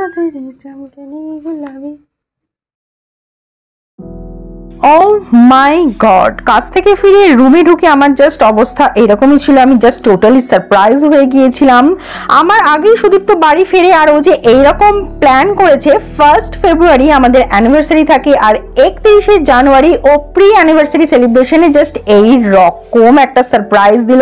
রাতের চমকানি গোলাপি। ও মাই গড, কাজ থেকে ফিরে রুমে ঢুকে আমার জাস্ট অবস্থা এরকমই ছিল। আমি জাস্ট টোটালি সারপ্রাইজ হয়ে গিয়েছিলাম। আমার আগেই সুদীপ্ত বাড়ি ফিরে আর ও যে এইরকম প্ল্যান করেছে, 1 ফেব্রুয়ারি আমাদের অ্যানিভার্সারি থাকে আর 31 জানুয়ারি ও প্রি অ্যানিভার্সারি সেলিব্রেশনে জাস্ট এই রকম একটা সারপ্রাইজ দিল।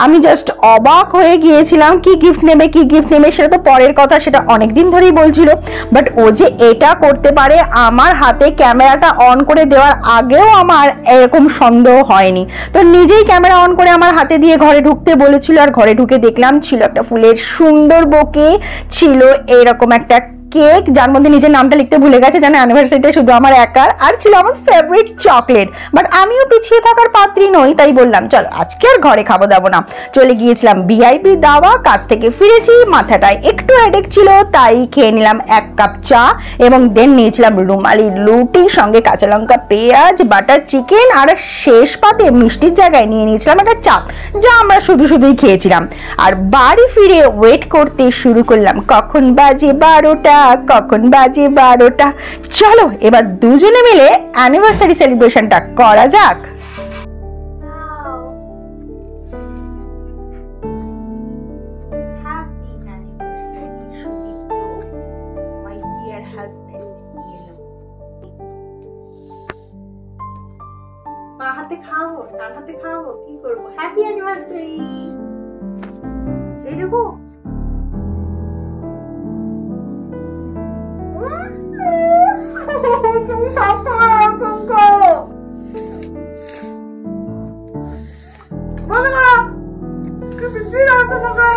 আমি জাস্ট অবাক হয়ে গিয়েছিলাম। কি গিফট নেবে সেটা তো পরের কথা, সেটা অনেকদিন ধরেই বলছিল, বাট ও যে এটা করতে পারে আমার হাতে ক্যামেরাটা অন করে দেওয়ার আগেও আমার এরকম সন্দেহ হয়নি। তো নিজেই ক্যামেরা অন করে আমার হাতে দিয়ে ঘরে ঢুকতে বলেছিল, আর ঘরে ঢুকে দেখলাম ছিল একটা ফুলের সুন্দর বোকে, ছিল এরকম একটা কেক যার মধ্যে নিজের নামটা লিখতে ভুলে গেছে, জানে অ্যানিভার্সারিটা শুধু আমার একার, আর ছিল আমার ফেভারিট চকলেট। বাট আমিও পিছিয়ে থাকার পাত্রী নই, তাই বললাম চলো আজকে আর ঘরে খাবো দাবো না। চলে গিয়েছিলাম ভিআইপি দাওয়া। কাজ থেকে ফিরেছি, মাথাটায় একটু হেডেক ছিল, তাই খেয়ে নিলাম 1 কাপ চা এবং দেন নিয়েছিলাম রুমালি রুটি, সঙ্গে কাঁচা লঙ্কা, পেঁয়াজ, বাটার চিকেন, আর শেষ পাতে মিষ্টির জায়গায় নিয়ে নিয়েছিলাম একটা চাপ, যা আমরা শুধুই খেয়েছিলাম। আর বাড়ি ফিরে ওয়েট করতে শুরু করলাম, কখন বাজে 12টা। চলো এবার দুজনে মিলে অ্যানিভার্সারি সেলিব্রেশনটা করা যাক। মা হাতে খাবো, তার হাতে খাবো, কি করবো? Happy anniversary. এইটুকু বাবা, কি বিদ্যুৎ আছে বাবা।